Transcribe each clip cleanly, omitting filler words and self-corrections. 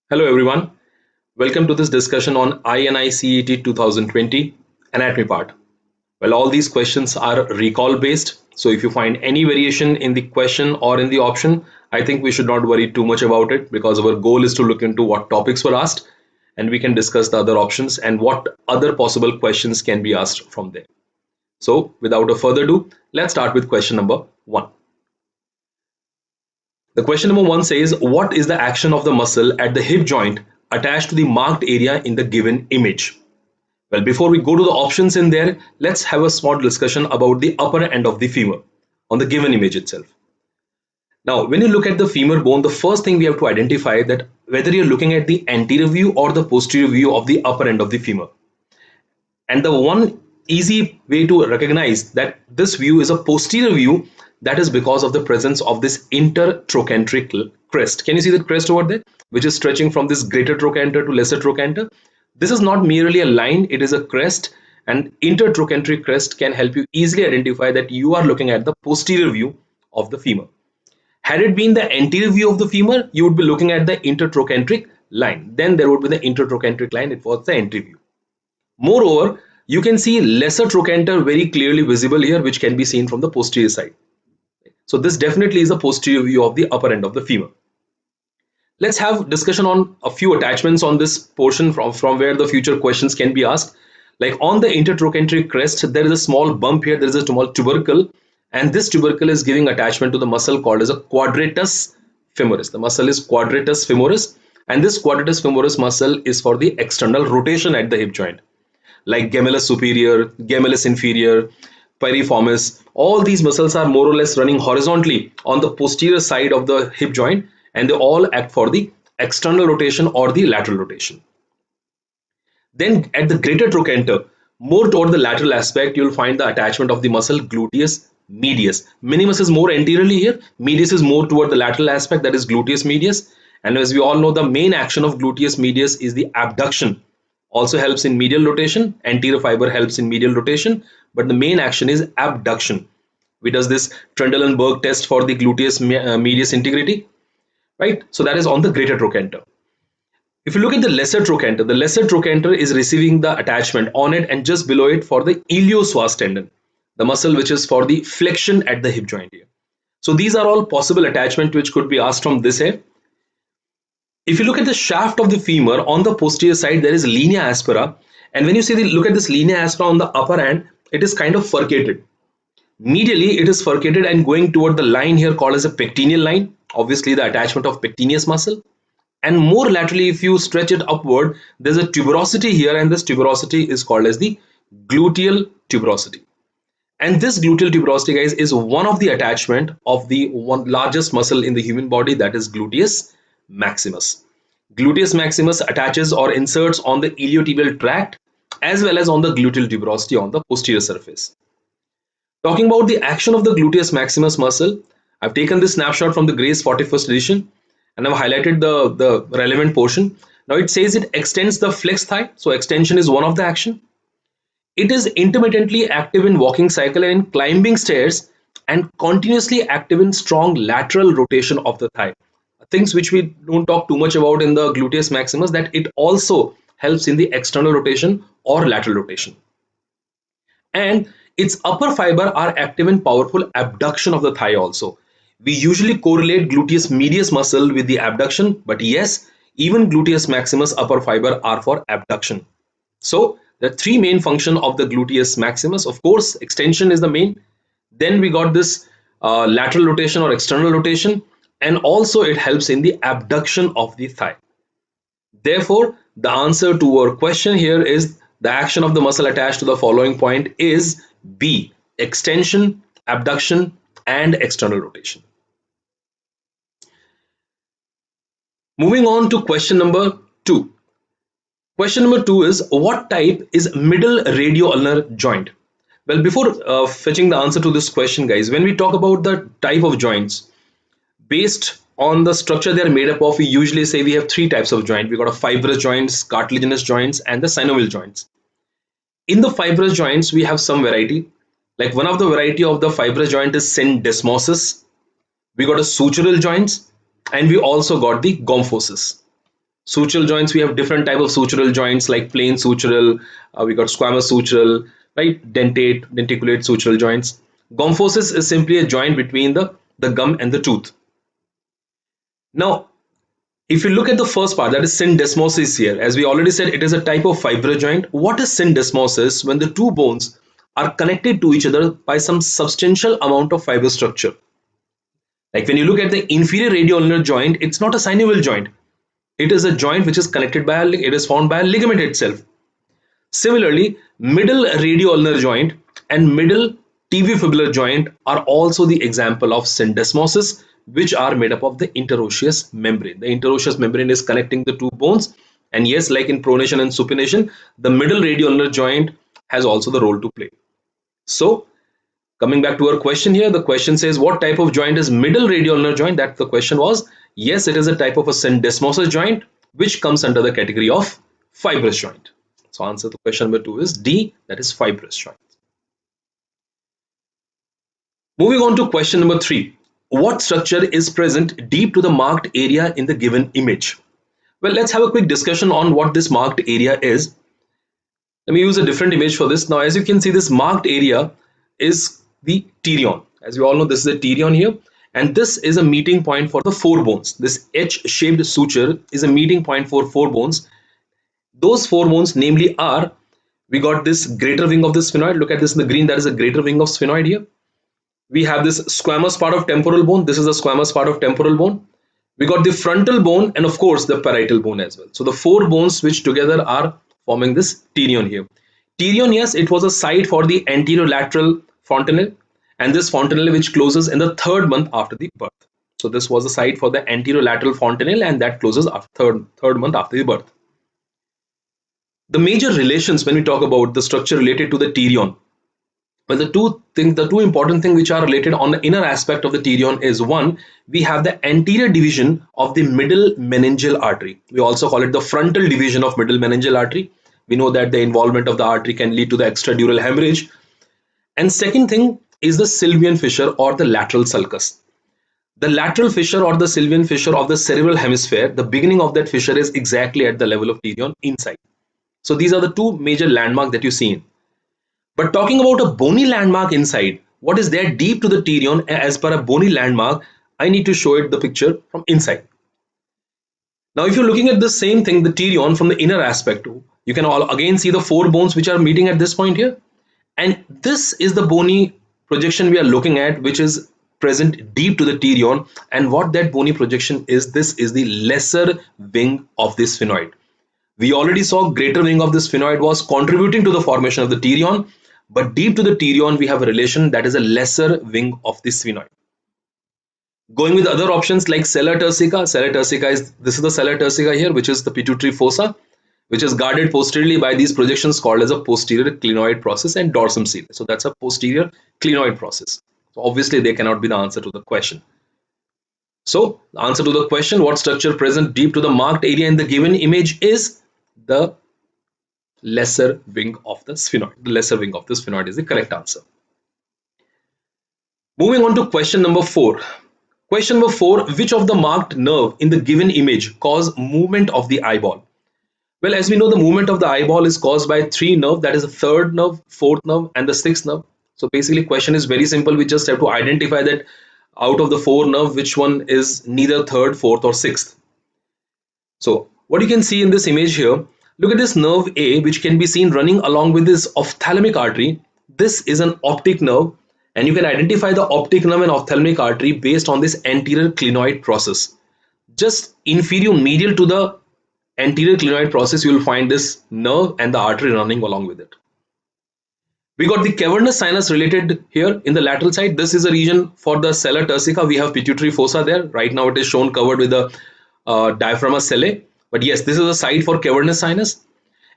Hello everyone, welcome to this discussion on INI CET 2020 anatomy part. Well, all these questions are recall based, so if you find any variation in the question or in the option, I think we should not worry too much about it because our goal is to look into what topics were asked and we can discuss the other options and what other possible questions can be asked from there. So, without a further ado, let's start with question number 1. The question number 1 says, what is the action of the muscle at the hip joint attached to the marked area in the given image? Well, before we go to the options in there, let's have a small discussion about the upper end of the femur on the given image itself. Now, when you look at the femur bone, the first thing we have to identify that whether you're looking at the anterior view or the posterior view of the upper end of the femur. And the one easy way to recognize that this view is a posterior view, that is because of the presence of this intertrochanteric crest. Can you see the crest over there, which is stretching from this greater trochanter to lesser trochanter? This is not merely a line, it is a crest, and intertrochanteric crest can help you easily identify that you are looking at the posterior view of the femur. Had it been the anterior view of the femur, you would be looking at the intertrochanteric line. Then there would be the intertrochanteric line, it was the anterior view. Moreover, you can see lesser trochanter very clearly visible here, which can be seen from the posterior side. So this definitely is a posterior view of the upper end of the femur. Let's have discussion on a few attachments on this portion from where the future questions can be asked. Like on the intertrochanteric crest, there is a small bump here, there is a small tubercle, and this tubercle is giving attachment to the muscle called as a quadratus femoris. The muscle is quadratus femoris, and this quadratus femoris muscle is for the external rotation at the hip joint, like gemellus superior, gemellus inferior, piriformis. All these muscles are more or less running horizontally on the posterior side of the hip joint, and they all act for the external rotation or the lateral rotation. Then at the greater trochanter, more toward the lateral aspect, you'll find the attachment of the muscle gluteus medius. Minimus is more anteriorly here, medius is more toward the lateral aspect, that is gluteus medius. And as we all know, the main action of gluteus medius is the abduction. Also helps in medial rotation, anterior fiber helps in medial rotation, but the main action is abduction. We does this Trendelenburg test for the gluteus medius integrity, right? So that is on the greater trochanter. If you look at the lesser trochanter is receiving the attachment on it and just below it for the iliopsoas tendon, the muscle which is for the flexion at the hip joint here. So these are all possible attachment which could be asked from this here. If you look at the shaft of the femur on the posterior side, there is linea aspera, and when you look at this linea aspera on the upper end, it is kind of furcated. Medially, it is furcated and going toward the line here called as a pectineal line, obviously the attachment of pectineus muscle. And more laterally, if you stretch it upward, there's a tuberosity here, and this tuberosity is called as the gluteal tuberosity. And this gluteal tuberosity, guys, is one of the attachment of the one largest muscle in the human body, that is gluteus maximus. Gluteus maximus attaches or inserts on the iliotibial tract as well as on the gluteal tuberosity on the posterior surface. Talking about the action of the gluteus maximus muscle, I've taken this snapshot from the Gray's 41st edition and I've highlighted the relevant portion. Now it says it extends the flexed thigh, so extension is one of the action. It is intermittently active in walking cycle and in climbing stairs, and continuously active in strong lateral rotation of the thigh. Things which we don't talk too much about in the gluteus maximus, that it also helps in the external rotation or lateral rotation. And its upper fiber are active in powerful abduction of the thigh also. We usually correlate gluteus medius muscle with the abduction, but yes, even gluteus maximus upper fiber are for abduction. So the three main function of the gluteus maximus, of course, extension is the main. Then we got this lateral rotation or external rotation, and also it helps in the abduction of the thigh. Therefore, the answer to our question here is the action of the muscle attached to the following point is B, extension, abduction, and external rotation. Moving on to question number 2. Question number 2 is, what type is middle radioulnar joint? Well, before fetching the answer to this question, guys, when we talk about the type of joints, based on the structure they are made up of, we usually say we have three types of joint. We got a fibrous joints, cartilaginous joints, and the synovial joints. In the fibrous joints, we have some variety. Like one of the variety of the fibrous joint is syndesmosis. We got a sutural joints, and we also got the gomphosis. Sutural joints, we have different type of sutural joints like plain sutural, we got squamous sutural, right? Dentate, denticulate sutural joints. Gomphosis is simply a joint between the gum and the tooth. Now, if you look at the first part, that is syndesmosis here, as we already said, it is a type of fibrous joint. What is syndesmosis? When the two bones are connected to each other by some substantial amount of fibrous structure. Like when you look at the inferior radioulnar joint, it's not a synovial joint. It is a joint which is connected by it is formed by a ligament itself. Similarly, middle radioulnar joint and middle tibiofibrillar joint are also the example of syndesmosis, which are made up of the interosseous membrane. The interosseous membrane is connecting the two bones, and yes, like in pronation and supination, the middle radioulnar joint has also the role to play. So, coming back to our question here, the question says what type of joint is middle radioulnar joint? That the question was. Yes, it is a type of a syndesmosis joint which comes under the category of fibrous joint. So answer to question number 2 is D, that is fibrous joint. Moving on to question number 3. What structure is present deep to the marked area in the given image? Well, let's have a quick discussion on what this marked area is. Let me use a different image for this. Now, as you can see, this marked area is the pterion. As we all know, this is a pterion here, and this is a meeting point for the four bones. This H-shaped suture is a meeting point for four bones. Those four bones namely are, we got this greater wing of the sphenoid. Look at this in the green, that is a greater wing of sphenoid here. We have this squamous part of temporal bone. This is the squamous part of temporal bone. We got the frontal bone and of course the parietal bone as well. So the four bones which together are forming this pterion here. Pterion, yes, it was a site for the anterolateral fontanelle, and this fontanelle which closes in the third month after the birth. So this was a site for the anterolateral fontanelle, and that closes after third month after the birth. The major relations when we talk about the structure related to the pterion, well, the two important things which are related on the inner aspect of the pterion is, one, we have the anterior division of the middle meningeal artery. We also call it the frontal division of middle meningeal artery. We know that the involvement of the artery can lead to the extradural hemorrhage. And second thing is the sylvian fissure or the lateral sulcus. The lateral fissure or the sylvian fissure of the cerebral hemisphere, the beginning of that fissure is exactly at the level of pterion inside. So these are the two major landmarks that you see in. But talking about a bony landmark inside, what is there deep to the pterion as per a bony landmark, I need to show it the picture from inside. Now, if you're looking at the same thing, the pterion from the inner aspect, you can all again see the four bones which are meeting at this point here. And this is the bony projection we are looking at, which is present deep to the pterion. And what that bony projection is, this is the lesser wing of the sphenoid. We already saw greater wing of the sphenoid was contributing to the formation of the pterion, but deep to the pterion we have a relation that is a lesser wing of the sphenoid. Going with other options like sella turcica. Sella turcica is, this is the sella turcica here, which is the pituitary fossa, which is guarded posteriorly by these projections called as a posterior clinoid process, and dorsum coeli. So that's a posterior clinoid process. So obviously they cannot be the answer to the question. So the answer to the question, what structure present deep to the marked area in the given image, is the lesser wing of the sphenoid. The lesser wing of the sphenoid is the correct answer. Moving on to question number 4. Question number 4, which of the marked nerve in the given image cause movement of the eyeball? Well, as we know, the movement of the eyeball is caused by three nerves, that is the third nerve, fourth nerve, and the sixth nerve. So basically question is very simple. We just have to identify that out of the four nerves, which one is neither third, fourth, or sixth. So what you can see in this image here, look at this nerve A, which can be seen running along with this ophthalmic artery. This is an optic nerve, and you can identify the optic nerve and ophthalmic artery based on this anterior clinoid process. Just inferior medial to the anterior clinoid process, you will find this nerve and the artery running along with it. We got the cavernous sinus related here in the lateral side. This is a region for the sella turcica. We have pituitary fossa there. Right now it is shown covered with the diaphragma sellae. But yes, this is a site for cavernous sinus.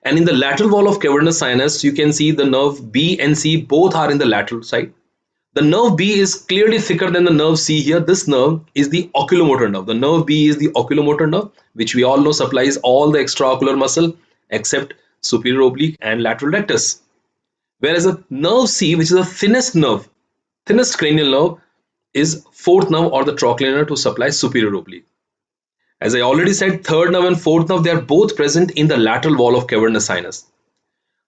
And in the lateral wall of cavernous sinus, you can see the nerve B and C both are in the lateral side. The nerve B is clearly thicker than the nerve C here. This nerve is the oculomotor nerve. The nerve B is the oculomotor nerve, which we all know supplies all the extraocular muscle except superior oblique and lateral rectus. Whereas the nerve C, which is the thinnest nerve, thinnest cranial nerve, is fourth nerve or the trochlear nerve to supply superior oblique. As I already said, third nerve and fourth nerve, they are both present in the lateral wall of cavernous sinus.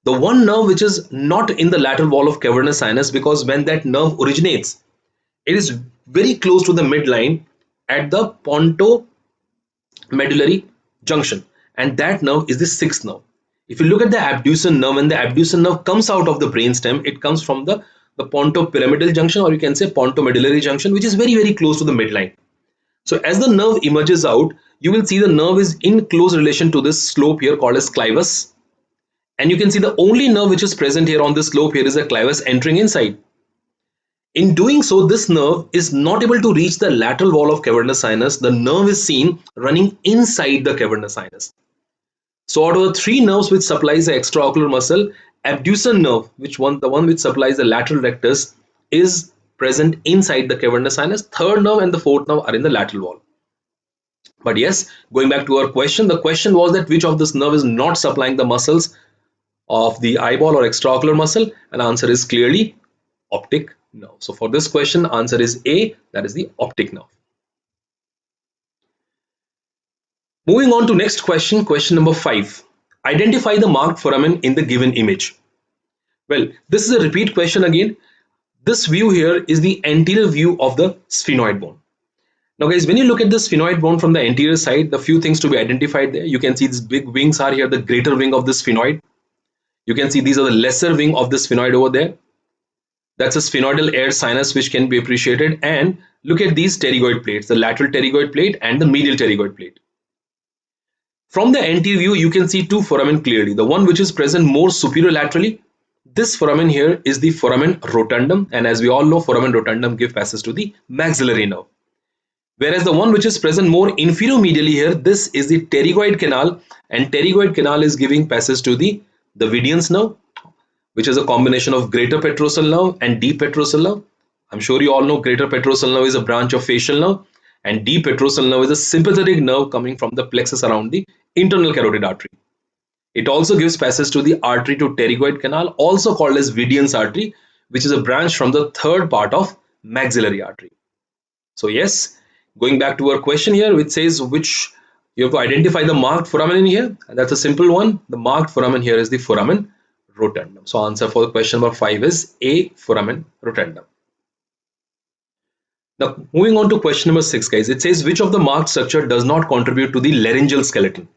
The one nerve which is not in the lateral wall of cavernous sinus, because when that nerve originates, it is very close to the midline at the pontomedullary junction, and that nerve is the sixth nerve. If you look at the abducens nerve, when the abducens nerve comes out of the brainstem, it comes from the pontopyramidal junction, or you can say pontomedullary junction, which is very close to the midline. So as the nerve emerges out, you will see the nerve is in close relation to this slope here called as clivus, and you can see the only nerve which is present here on this slope here is a clivus entering inside. In doing so, this nerve is not able to reach the lateral wall of cavernous sinus. The nerve is seen running inside the cavernous sinus. So out of the three nerves which supplies the extraocular muscle, abducens nerve, the one which supplies the lateral rectus, is present inside the cavernous sinus. Third nerve and the fourth nerve are in the lateral wall. But yes, going back to our question, the question was that which of this nerve is not supplying the muscles of the eyeball or extraocular muscle, and answer is clearly optic nerve. So for this question, answer is A, that is the optic nerve. Moving on to next question, question number 5. Identify the marked foramen in the given image. Well, this is a repeat question again. This view here is the anterior view of the sphenoid bone. Now guys, when you look at the sphenoid bone from the anterior side, the few things to be identified there. You can see these big wings are here, the greater wing of the sphenoid. You can see these are the lesser wing of the sphenoid over there. That's a sphenoidal air sinus which can be appreciated. And look at these pterygoid plates, the lateral pterygoid plate and the medial pterygoid plate. From the anterior view, you can see two foramen clearly. The one which is present more superior laterally, this foramen here is the foramen rotundum, and as we all know, foramen rotundum give passage to the maxillary nerve. Whereas the one which is present more inferior medially here, this is the pterygoid canal, and pterygoid canal is giving passage to the Vidian's nerve, which is a combination of greater petrosal nerve and deep petrosal nerve. I'm sure you all know greater petrosal nerve is a branch of facial nerve, and deep petrosal nerve is a sympathetic nerve coming from the plexus around the internal carotid artery. It also gives passage to the artery to pterygoid canal, also called as Vidian's artery, which is a branch from the third part of maxillary artery. So yes, going back to our question here, which says which you have to identify the marked foramen in here. And that's a simple one. The marked foramen here is the foramen rotundum. So answer for question number 5 is A, foramen rotundum. Now moving on to question number 6, guys. It says which of the marked structure does not contribute to the laryngeal skeleton.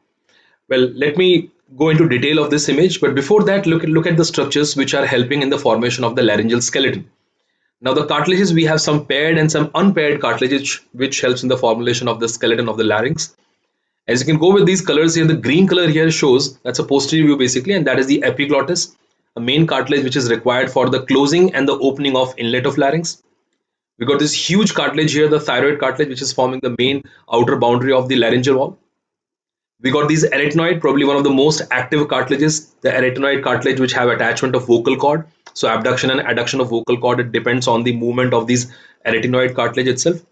Well, let me go into detail of this image, but before that, look at the structures which are helping in the formation of the laryngeal skeleton. Now the cartilages, we have some paired and some unpaired cartilage which helps in the formulation of the skeleton of the larynx. As you can go with these colors here, the green color here shows that's a posterior view basically, and that is the epiglottis, a main cartilage which is required for the closing and the opening of inlet of larynx. We got this huge cartilage here, the thyroid cartilage, which is forming the main outer boundary of the laryngeal wall. We got these arytenoid, probably one of the most active cartilages, the arytenoid cartilage, which have attachment of vocal cord. So abduction and adduction of vocal cord, it depends on the movement of these arytenoid cartilage itself.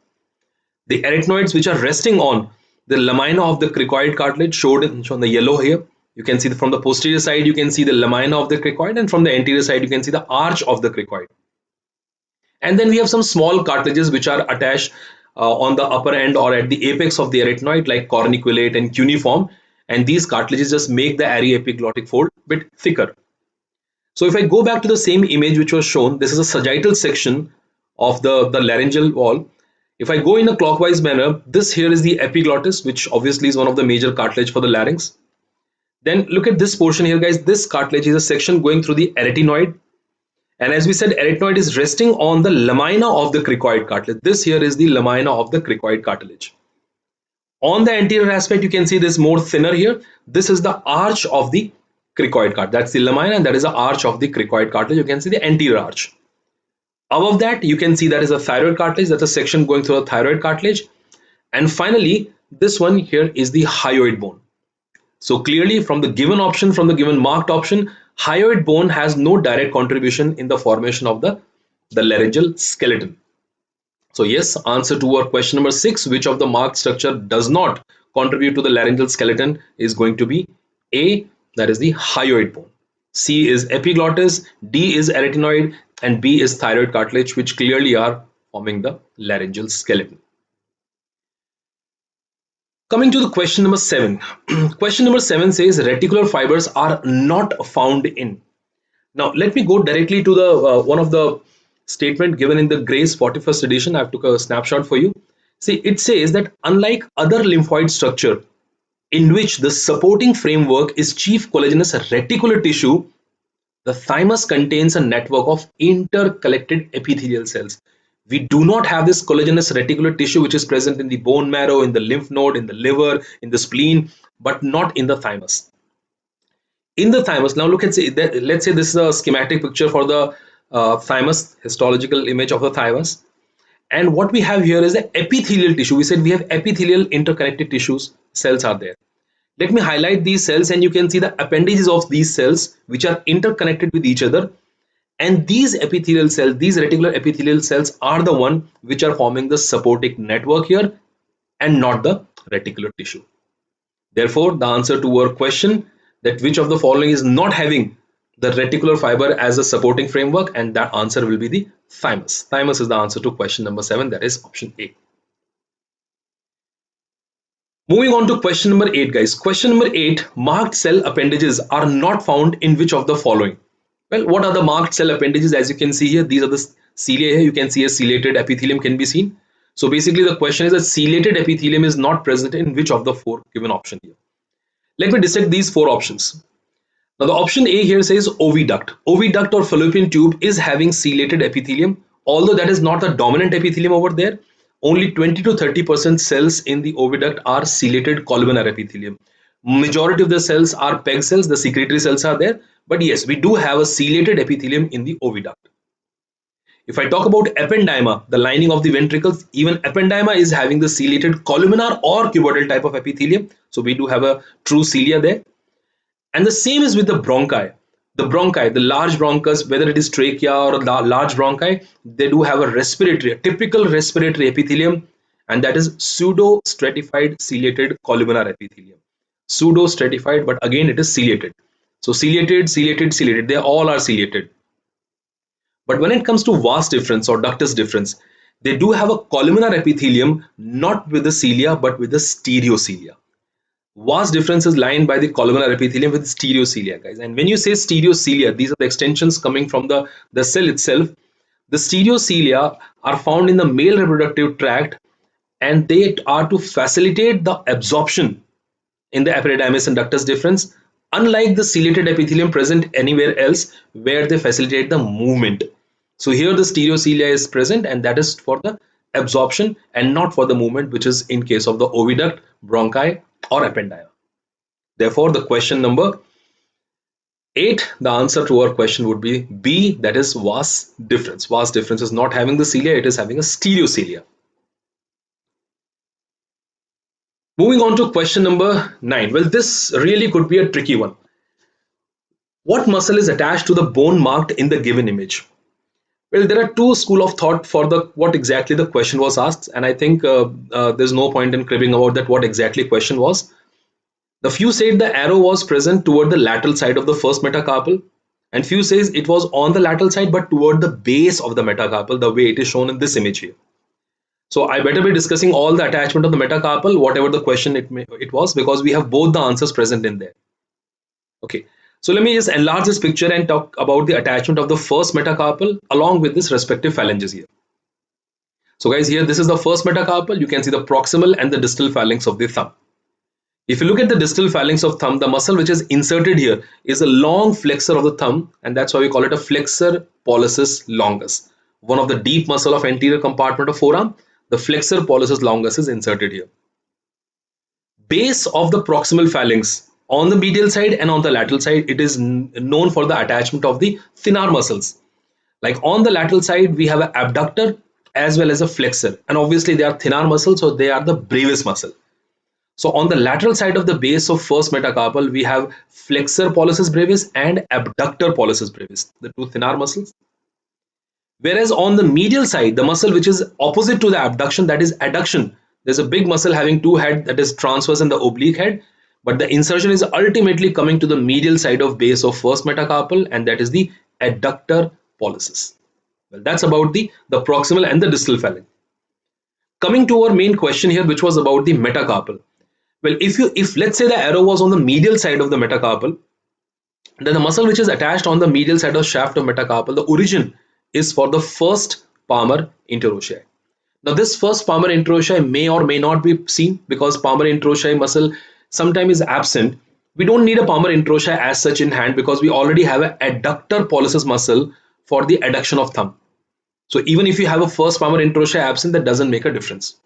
The arytenoids which are resting on the lamina of the cricoid cartilage, shown in the yellow here. You can see from the posterior side, you can see the lamina of the cricoid, and from the anterior side, you can see the arch of the cricoid. And then we have some small cartilages which are attached on the upper end or at the apex of the arytenoid, like corniculate and cuneiform, and these cartilages just make the aryepiglottic fold a bit thicker. So if I go back to the same image which was shown, this is a sagittal section of the laryngeal wall. If I go in a clockwise manner, this here is the epiglottis, which obviously is one of the major cartilage for the larynx. Then look at this portion here, guys. This cartilage is a section going through the arytenoid. And as we said, arytenoid is resting on the lamina of the cricoid cartilage. This here is the lamina of the cricoid cartilage. On the anterior aspect, you can see this more thinner here. This is the arch of the cricoid cartilage. That's the lamina, and that is the arch of the cricoid cartilage. You can see the anterior arch. Above that, you can see that is a thyroid cartilage. That's a section going through the thyroid cartilage. And finally, this one here is the hyoid bone. So clearly from the given option, from the given marked option, hyoid bone has no direct contribution in the formation of the laryngeal skeleton. So yes, answer to our question number 6, which of the marked structure does not contribute to the laryngeal skeleton, is going to be A, that is the hyoid bone. C is epiglottis, D is arytenoid, and B is thyroid cartilage, which clearly are forming the laryngeal skeleton. Coming to the question number 7. Question number 7 says reticular fibers are not found in. Now let me go directly to the one of the statement given in the Gray's 41st edition. I've took a snapshot for you. See, it says that unlike other lymphoid structure in which the supporting framework is chief collagenous reticular tissue, the thymus contains a network of interconnected epithelial cells. We do not have this collagenous reticular tissue which is present in the bone marrow, in the lymph node, in the liver, in the spleen, but not in the thymus. In the thymus, now look at say that, let's say this is a schematic picture for the thymus, histological image of the thymus. And what we have here is the epithelial tissue. We said we have epithelial interconnected tissues, cells are there. Let me highlight these cells and you can see the appendages of these cells which are interconnected with each other. And these epithelial cells, these reticular epithelial cells are the one which are forming the supporting network here and not the reticular tissue. Therefore, the answer to our question that which of the following is not having the reticular fiber as a supporting framework, and that answer will be the thymus. Thymus is the answer to question number 7, that is option A. Moving on to question number 8, guys. Question number 8, marked cell appendages are not found in which of the following? Well, what are the marked cell appendages? As you can see here, these are the cilia here. You can see a ciliated epithelium can be seen. So basically the question is that ciliated epithelium is not present in which of the 4 given option here. Let me dissect these 4 options. Now the option A here says oviduct. Oviduct or fallopian tube is having ciliated epithelium. Although that is not the dominant epithelium over there, only 20 to 30% cells in the oviduct are ciliated columnar epithelium. Majority of the cells are PEG cells, the secretory cells are there. But yes, we do have a ciliated epithelium in the oviduct. If I talk about ependyma, the lining of the ventricles, even ependyma is having the ciliated columnar or cuboidal type of epithelium. So we do have a true cilia there. And the same is with the bronchi. The bronchi, the large bronchus, whether it is trachea or large bronchi, they do have a typical respiratory epithelium, and that is pseudo-stratified ciliated columnar epithelium. Pseudo-stratified, but again it is ciliated. So ciliated, ciliated, ciliated, they all are ciliated. But when it comes to vas deferens or ductus deferens, they do have a columnar epithelium, not with the cilia, but with the stereocilia. Vas deferens is lined by the columnar epithelium with stereocilia, guys. And when you say stereocilia, these are the extensions coming from the cell itself. The stereocilia are found in the male reproductive tract, and they are to facilitate the absorption in the epididymis and ductus deferens, unlike the ciliated epithelium present anywhere else where they facilitate the movement. So here the stereocilia is present, and that is for the absorption and not for the movement, which is in case of the oviduct, bronchi, or ependyma. Therefore, the question number 8, the answer to our question would be B, that is vas deferens. Vas deferens is not having the cilia, it is having a stereocilia. Moving on to question number 9. Well, this really could be a tricky one. What muscle is attached to the bone marked in the given image? Well, there are two school of thought for the what exactly the question was asked, and I think there's no point in cribbing about that what exactly question was. The few said the arrow was present toward the lateral side of the first metacarpal, and few says it was on the lateral side but toward the base of the metacarpal, the way it is shown in this image here. So I better be discussing all the attachment of the metacarpal, whatever the question it was, because we have both the answers present in there. Okay, so let me just enlarge this picture and talk about the attachment of the first metacarpal along with this respective phalanges here. So guys, here this is the first metacarpal. You can see the proximal and the distal phalanx of the thumb. If you look at the distal phalanx of thumb, the muscle which is inserted here is a long flexor of the thumb, and that's why we call it a flexor pollicis longus. One of the deep muscle of anterior compartment of forearm, the flexor pollicis longus is inserted here. Base of the proximal phalanx on the medial side and on the lateral side, it is known for the attachment of the thenar muscles. Like on the lateral side, we have an abductor as well as a flexor, and obviously they are thenar muscles, so they are the brevis muscle. So on the lateral side of the base of first metacarpal, we have flexor pollicis brevis and abductor pollicis brevis, the two thenar muscles. Whereas on the medial side, the muscle which is opposite to the abduction, that is adduction, there's a big muscle having two heads, that is transverse and the oblique head, but the insertion is ultimately coming to the medial side of base of first metacarpal, and that is the adductor pollicis. Well, that's about the proximal and the distal phalanx. Coming to our main question here, which was about the metacarpal. Well, if let's say the arrow was on the medial side of the metacarpal, then the muscle which is attached on the medial side of shaft of metacarpal, the origin is for the first palmar interossei. Now, this first palmar interossei may or may not be seen because palmar interossei muscle sometimes is absent. We don't need a palmar interossei as such in hand because we already have an adductor pollicis muscle for the adduction of thumb. So even if you have a first palmar interossei absent, that doesn't make a difference.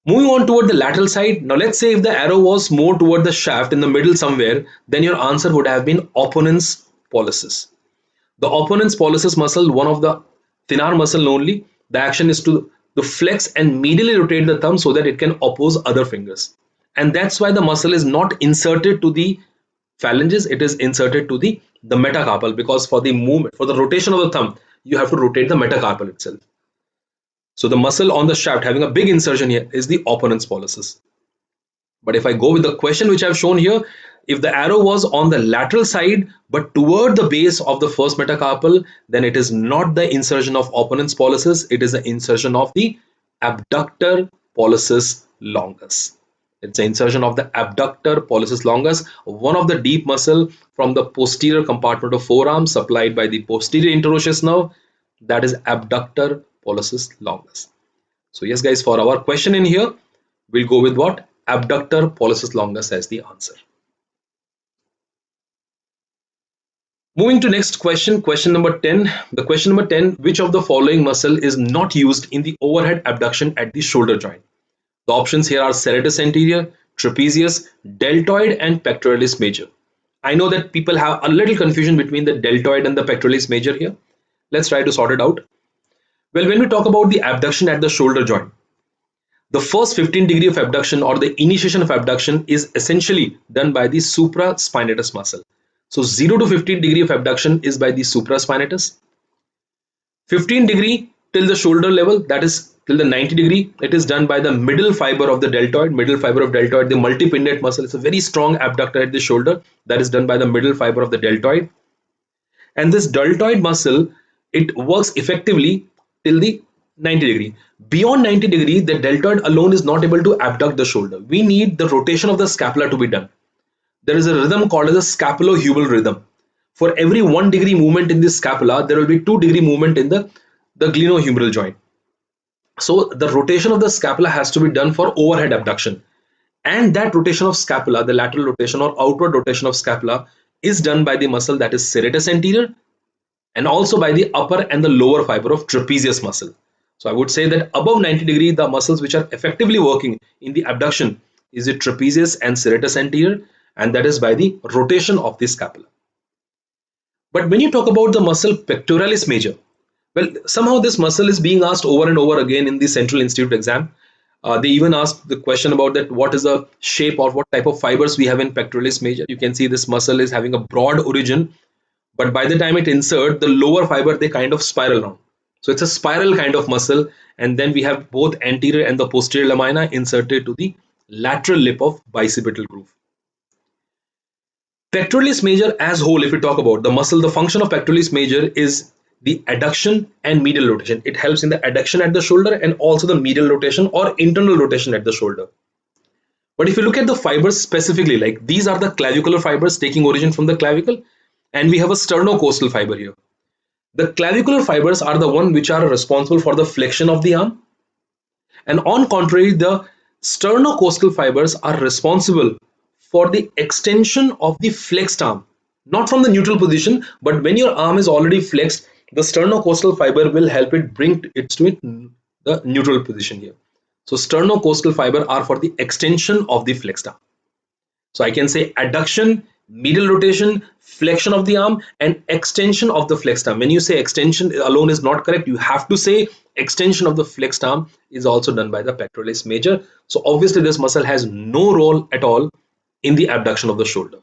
Moving on toward the lateral side, now let's say if the arrow was more toward the shaft in the middle somewhere, then your answer would have been opponens pollicis. The opponens pollicis muscle, one of the thenar muscle only, the action is to flex and medially rotate the thumb so that it can oppose other fingers. And that's why the muscle is not inserted to the phalanges, it is inserted to the metacarpal, because for the movement, for the rotation of the thumb, you have to rotate the metacarpal itself. So the muscle on the shaft having a big insertion here is the opponens pollicis. But if I go with the question which I've shown here, if the arrow was on the lateral side but toward the base of the first metacarpal, then it is not the insertion of opponens pollicis, it is the insertion of the abductor pollicis longus. It's the insertion of the abductor pollicis longus, one of the deep muscle from the posterior compartment of forearm supplied by the posterior interosseous nerve, that is abductor pollicis longus. So yes guys, for our question in here, we'll go with what? Abductor pollicis longus as the answer. Moving to next question, question number 10. The question number 10, which of the following muscle is not used in the overhead abduction at the shoulder joint? The options here are serratus anterior, trapezius, deltoid and pectoralis major. I know that people have a little confusion between the deltoid and the pectoralis major here. Let's try to sort it out. Well, when we talk about the abduction at the shoulder joint, the first 15 degree of abduction or the initiation of abduction is essentially done by the supraspinatus muscle. So 0 to 15 degree of abduction is by the supraspinatus. 15 degree till the shoulder level, that is till the 90 degree, it is done by the middle fiber of the deltoid. Middle fiber of deltoid, the multipinnate muscle, is a very strong abductor at the shoulder, that is done by the middle fiber of the deltoid. And this deltoid muscle, it works effectively till the 90 degree. Beyond 90 degree, the deltoid alone is not able to abduct the shoulder. We need the rotation of the scapula to be done. There is a rhythm called as a scapulohumeral rhythm. For every 1 degree movement in the scapula, there will be 2 degree movement in the glenohumeral joint. So the rotation of the scapula has to be done for overhead abduction. And that rotation of scapula, the lateral rotation or outward rotation of scapula, is done by the muscle that is serratus anterior and also by the upper and the lower fiber of trapezius muscle. So I would say that above 90 degree, the muscles which are effectively working in the abduction is the trapezius and serratus anterior, and that is by the rotation of the scapula. But when you talk about the muscle pectoralis major, well, somehow this muscle is being asked over and over again in the Central Institute exam. They even asked the question about that what is the shape or what type of fibers we have in pectoralis major. You can see this muscle is having a broad origin, but by the time it insert the lower fiber, they kind of spiral around. So it's a spiral kind of muscle, and then we have both anterior and the posterior lamina inserted to the lateral lip of bicipital groove. Pectoralis major as whole, if we talk about the muscle, the function of pectoralis major is the adduction and medial rotation. It helps in the adduction at the shoulder and also the medial rotation or internal rotation at the shoulder. But if you look at the fibers specifically, like these are the clavicular fibers taking origin from the clavicle, and we have a sternocostal fiber here. The clavicular fibers are the one which are responsible for the flexion of the arm, and on contrary, the sternocostal fibers are responsible for the extension of the flexed arm, not from the neutral position, but when your arm is already flexed, the sternocostal fiber will help it bring it to the neutral position here. So sternocostal fiber are for the extension of the flexed arm. So I can say adduction, medial rotation, flexion of the arm, and extension of the flexed arm. When you say extension alone is not correct, you have to say extension of the flexed arm is also done by the pectoralis major. So obviously this muscle has no role at all in the abduction of the shoulder.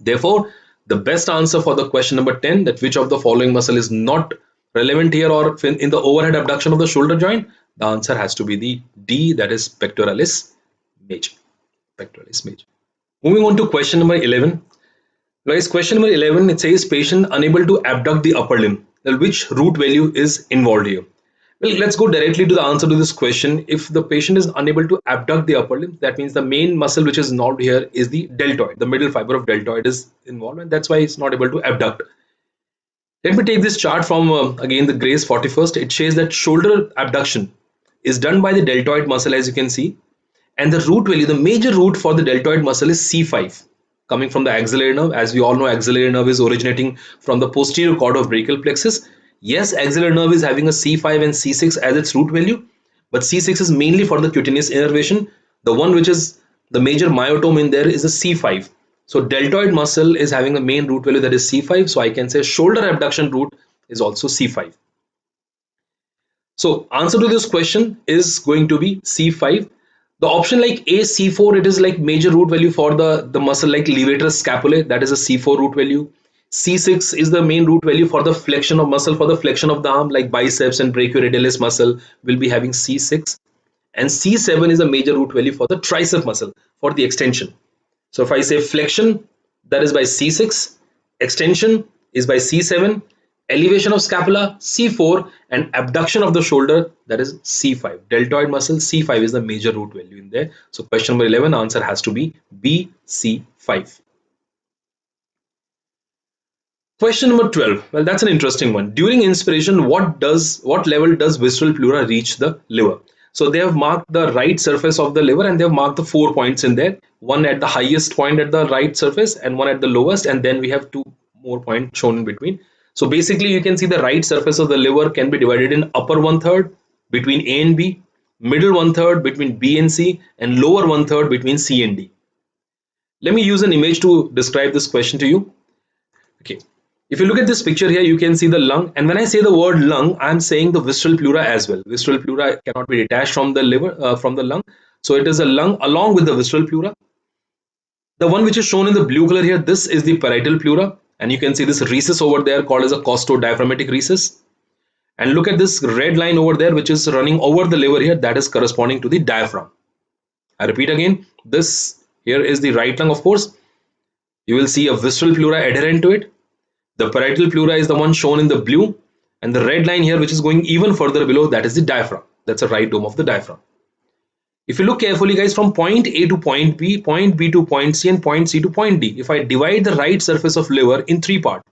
Therefore, the best answer for the question number 10, that which of the following muscle is not relevant here or in the overhead abduction of the shoulder joint, the answer has to be the D, that is pectoralis major. Pectoralis major. Moving on to question number 11. Guys, question number 11, it says patient unable to abduct the upper limb. Well, which root value is involved here? Well, let's go directly to the answer to this question. If the patient is unable to abduct the upper limb, that means the main muscle which is involved here is the deltoid. The middle fiber of deltoid is involved, and that's why it's not able to abduct. Let me take this chart from again the Gray's 41st. It shows that shoulder abduction is done by the deltoid muscle, as you can see, and the root value, the major root for the deltoid muscle is C5, coming from the axillary nerve. As we all know, axillary nerve is originating from the posterior cord of brachial plexus. Yes, axillary nerve is having a C5 and C6 as its root value, but C6 is mainly for the cutaneous innervation. The one which is the major myotome in there is a C5. So deltoid muscle is having a main root value that is C5. So I can say shoulder abduction root is also C5. So answer to this question is going to be C5. The option like A, C4, it is like major root value for the muscle like levator scapulae, that is a C4 root value. C6 is the main root value for the flexion of muscle, for the flexion of the arm like biceps and brachioradialis muscle will be having C6. And C7 is a major root value for the tricep muscle for the extension. So if I say flexion, that is by C6, extension is by C7, elevation of scapula C4, and abduction of the shoulder, that is C5. Deltoid muscle C5 is the major root value in there. So question number 11, answer has to be B, C5. Question number 12. Well, that's an interesting one. During inspiration, what level does visceral pleura reach the liver? So they have marked the right surface of the liver, and they have marked the 4 points in there. One at the highest point at the right surface and one at the lowest, and then we have 2 more points shown in between. So basically you can see the right surface of the liver can be divided in upper 1/3 between A and B, middle 1/3 between B and C, and lower 1/3 between C and D. Let me use an image to describe this question to you. Okay. If you look at this picture here, you can see the lung, and when I say the word lung, I'm saying the visceral pleura as well. Visceral pleura cannot be detached from the liver, from the lung. So it is a lung along with the visceral pleura. The one which is shown in the blue color here, this is the parietal pleura, and you can see this recess over there called as a costodiaphragmatic recess. And look at this red line over there which is running over the liver here, that is corresponding to the diaphragm. I repeat again, this here is the right lung, of course. You will see a visceral pleura adherent to it. The parietal pleura is the one shown in the blue, and the red line here which is going even further below, that is the diaphragm. That's a right dome of the diaphragm. If you look carefully guys, from point A to point B to point C, and point C to point D, if I divide the right surface of liver in 3 parts,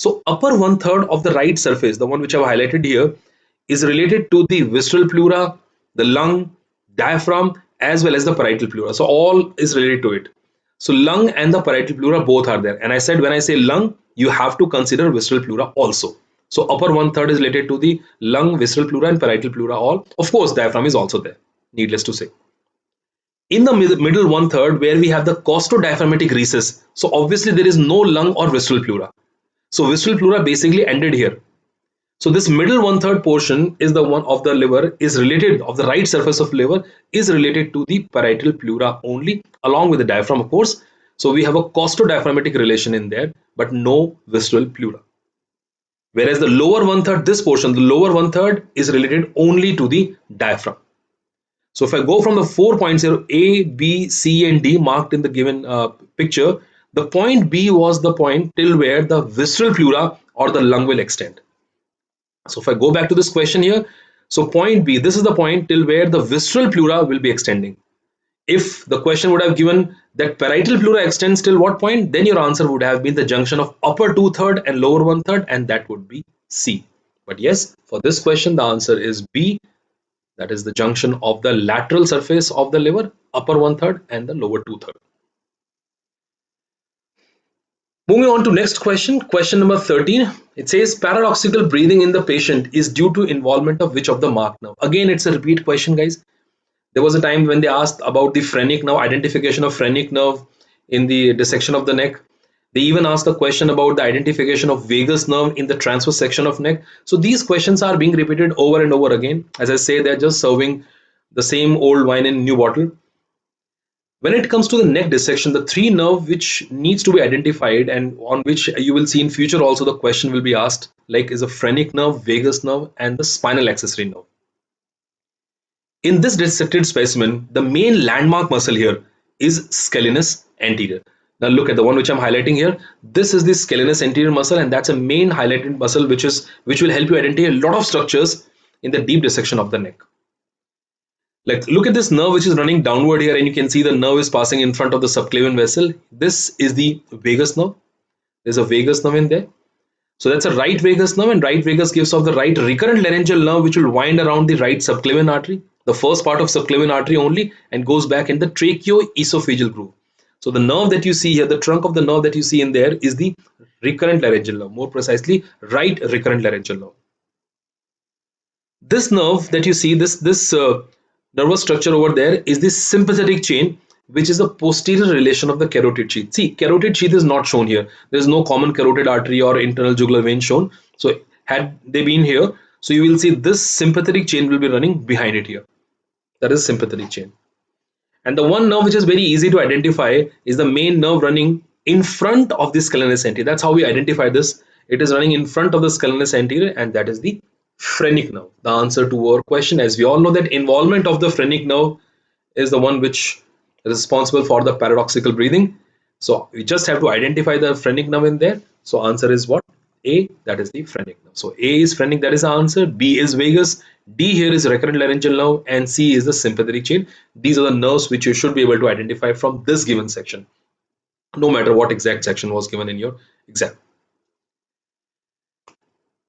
so upper 1/3 of the right surface, the one which I have highlighted here, is related to the visceral pleura, the lung, diaphragm, as well as the parietal pleura. So all is related to it. So lung and the parietal pleura both are there. And I said when I say lung, you have to consider visceral pleura also. So upper 1/3 is related to the lung, visceral pleura, and parietal pleura all. Of course, diaphragm is also there, needless to say. In the middle 1/3 where we have the costodiaphragmatic recess, so obviously there is no lung or visceral pleura. So visceral pleura basically ended here. So this middle 1/3 portion is the one of the liver is related, of the right surface of liver is related to the parietal pleura only, along with the diaphragm, of course. So we have a costodiaphragmatic relation in there, but no visceral pleura. Whereas the lower 1/3, this portion, the lower 1/3 is related only to the diaphragm. So if I go from the 4 points here, A, B, C, and D marked in the given picture, the point B was the point till where the visceral pleura or the lung will extend. So if I go back to this question here, so point B, this is the point till where the visceral pleura will be extending. If the question would have given that parietal pleura extends till what point, then your answer would have been the junction of upper 2/3 and lower 1/3, and that would be C. But yes, for this question, the answer is B. That is the junction of the lateral surface of the liver, upper 1/3 and the lower 2/3. Moving on to next question, question number 13. It says paradoxical breathing in the patient is due to involvement of which of the marked nerve? Again, it's a repeat question, guys. There was a time when they asked about the phrenic nerve, identification of phrenic nerve in the dissection of the neck. They even asked a question about the identification of vagus nerve in the transverse section of neck. So these questions are being repeated over and over again. As I say, they're just serving the same old wine in new bottle. When it comes to the neck dissection, the 3 nerve which needs to be identified and on which you will see in future also the question will be asked, like is a phrenic nerve, vagus nerve, and the spinal accessory nerve. In this dissected specimen, the main landmark muscle here is scalenus anterior. Now look at the one which I'm highlighting here. This is the scalenus anterior muscle, and that's a main highlighted muscle which will help you identify a lot of structures in the deep dissection of the neck. Like, look at this nerve which is running downward here, and you can see the nerve is passing in front of the subclavian vessel. This is the vagus nerve. There's a vagus nerve in there. So that's a right vagus nerve, and right vagus gives off the right recurrent laryngeal nerve, which will wind around the right subclavian artery, the first part of subclavian artery only, and goes back in the tracheo-esophageal groove. So the nerve that you see here, the trunk of the nerve that you see in there, is the recurrent laryngeal nerve, more precisely right recurrent laryngeal nerve. This nerve that you see, this nervous structure over there, is the sympathetic chain, which is a posterior relation of the carotid sheath. See, carotid sheath is not shown here. There is no common carotid artery or internal jugular vein shown. So had they been here, so you will see this sympathetic chain will be running behind it here. That is sympathetic chain. And the one nerve which is very easy to identify is the main nerve running in front of the scalenus anterior. That's how we identify this. It is running in front of the scalenus anterior, and that is the phrenic nerve. The answer to our question, as we all know, that involvement of the phrenic nerve is the one which is responsible for the paradoxical breathing. So we just have to identify the phrenic nerve in there. So answer is what? A, that is the phrenic nerve. So A is phrenic, that is the answer. B is vagus. D here is recurrent laryngeal nerve, and C is the sympathetic chain. These are the nerves which you should be able to identify from this given section, no matter what exact section was given in your exam.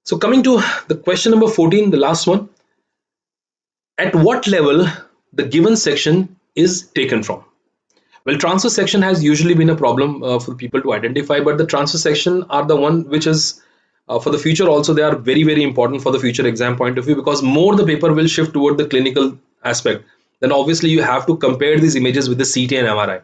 So coming to the question number 14, the last one. At what level the given section is taken from? Well, transverse section has usually been a problem for people to identify, but the transverse section are the one which is for the future also. They are very, very important for the future exam point of view, because more the paper will shift toward the clinical aspect. Then obviously you have to compare these images with the CT and MRI.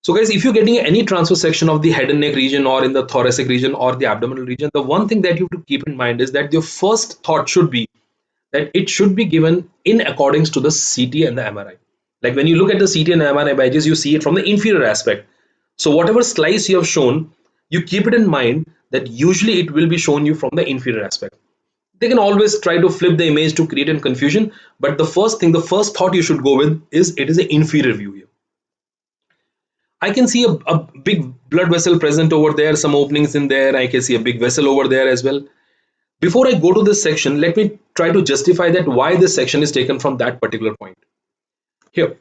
So guys, if you're getting any transverse section of the head and neck region, or in the thoracic region or the abdominal region, the one thing that you have to keep in mind is that your first thought should be that it should be given in accordance to the CT and the MRI. Like when you look at the CT and MRI images, you see it from the inferior aspect. So whatever slice you have shown, you keep it in mind that usually it will be shown you from the inferior aspect. They can always try to flip the image to create a confusion, but the first thought you should go with is it is an inferior view here. I can see a big blood vessel present over there, some openings in there. I can see a big vessel over there as well. Before I go to this section, let me try to justify that why this section is taken from that particular point. Here.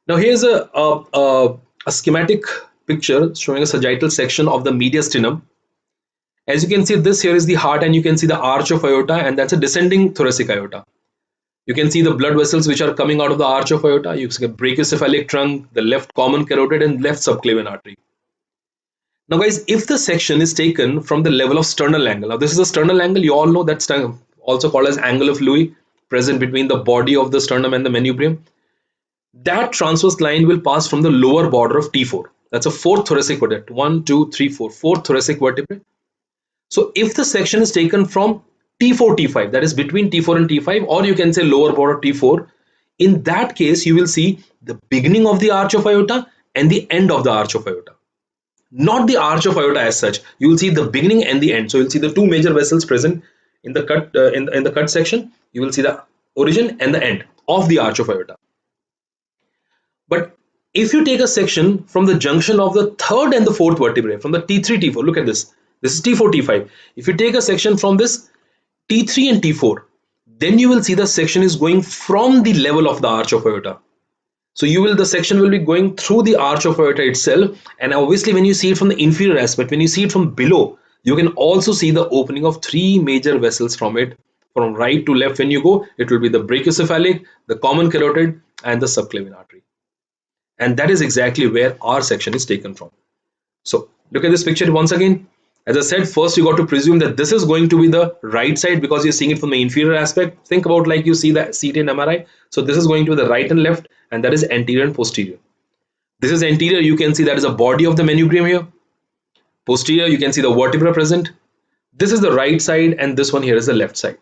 Now here's a schematic picture showing a sagittal section of the mediastinum. As you can see, this here is the heart, and you can see the arch of aorta, and that's a descending thoracic aorta. You can see the blood vessels which are coming out of the arch of aorta. You see the brachiocephalic trunk, the left common carotid, and left subclavian artery. Now guys, if the section is taken from the level of sternal angle, now this is a sternal angle, you all know that's also called as angle of Louis, present between the body of the sternum and the manubrium. That transverse line will pass from the lower border of T4. That's a fourth thoracic vertebrae. 1, 2, 3, 4. Fourth thoracic vertebrae. So if the section is taken from T4, T5, that is between T4 and T5, or you can say lower border T4, in that case you will see the beginning of the arch of aorta and the end of the arch of aorta. Not the arch of aorta as such. You will see the beginning and the end. So you'll see the two major vessels present in the cut in the cut section. You will see the origin and the end of the arch of aorta. But if you take a section from the junction of the third and the fourth vertebrae, from the T3, T4, look at this. This is T4, T5. If you take a section from this T3 and T4, then you will see the section is going from the level of the arch of aorta. So the section will be going through the arch of aorta itself, and obviously when you see it from the inferior aspect, when you see it from below, you can also see the opening of three major vessels from it, from right to left. When you go, it will be the brachiocephalic, the common carotid, and the subclavian artery. And that is exactly where our section is taken from. So look at this picture once again. As I said, first you got to presume that this is going to be the right side because you're seeing it from the inferior aspect. Think about like you see the CT and MRI. So this is going to be the right and left, and that is anterior and posterior. This is anterior. You can see that is a body of the manubrium here. Posterior, you can see the vertebra present. This is the right side, and this one here is the left side.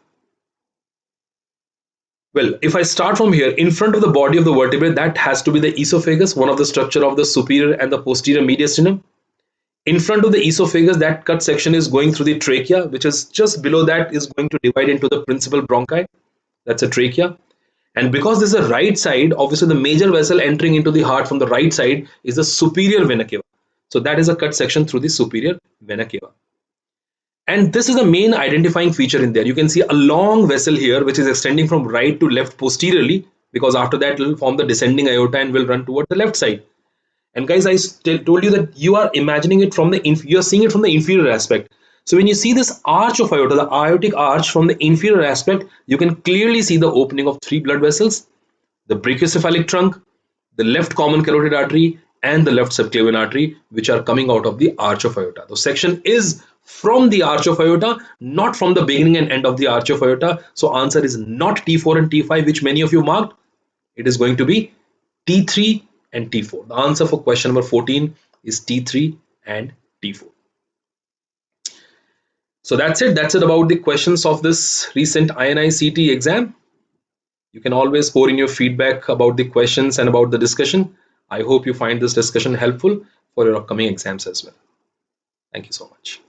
Well, if I start from here, in front of the body of the vertebrae, that has to be the esophagus, one of the structure of the superior and the posterior mediastinum. In front of the esophagus, that cut section is going through the trachea, which is just below that is going to divide into the principal bronchi. That's a trachea. And because this is the right side, obviously the major vessel entering into the heart from the right side is the superior vena cava. So that is a cut section through the superior vena cava. And this is the main identifying feature in there. You can see a long vessel here which is extending from right to left posteriorly, because after that it will form the descending aorta and will run toward the left side. And guys, I told you that you are imagining it from the you are seeing it from the inferior aspect. So when you see this arch of aorta, the aortic arch from the inferior aspect, you can clearly see the opening of three blood vessels: the brachiocephalic trunk, the left common carotid artery, and the left subclavian artery, which are coming out of the arch of aorta. The section is from the arch of aorta, not from the beginning and end of the arch of aorta. So answer is not T4 and T5, which many of you marked. It is going to be T3 and T4. The answer for question number 14 is T3 and T4. So that's it. That's it about the questions of this recent INI-CET exam. You can always pour in your feedback about the questions and about the discussion. I hope you find this discussion helpful for your upcoming exams as well. Thank you so much.